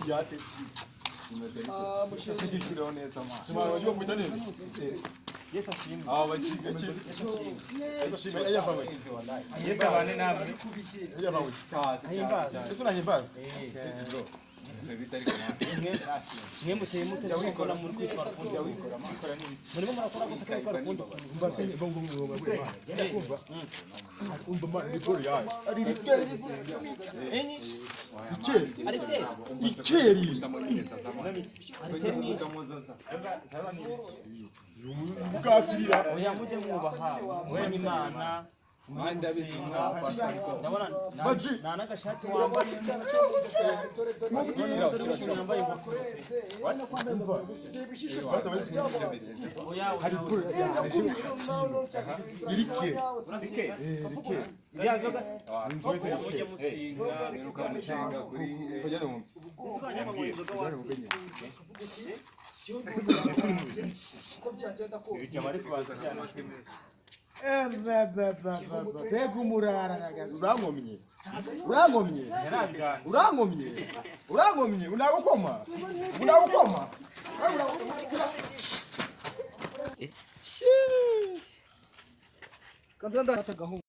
Kiyate. Mushishiro neza ma. Sima wajua mwita neza. Yes ashimwe. Bachiga ashimwe ayavamwe. Yes abane namwe. Ayavamwe. Ese unahimbazwa. Bro. Sevitari kama. Muteye mute wikora muri kwitwara kundi wikora makora nini. Muri murakora gutaka kundi. Mbasenge bongo kumva. Umba mara nikori yayo. Ari rikeri. Enyi. Ikeri. Arite. Ikeri. Sasa ni Mukafira. oya muje mwubaha. Wewe ni Imana. Mwanda bizinga. Ndabona nana gashati wambaye. Yambaye ingofero. Oya Hari pure irike. urasike. Irike. Byazo gase. Muje musinga. Meruka musenga kuri kujana mu. Pega umurara urangomye unagukoma Kanzanda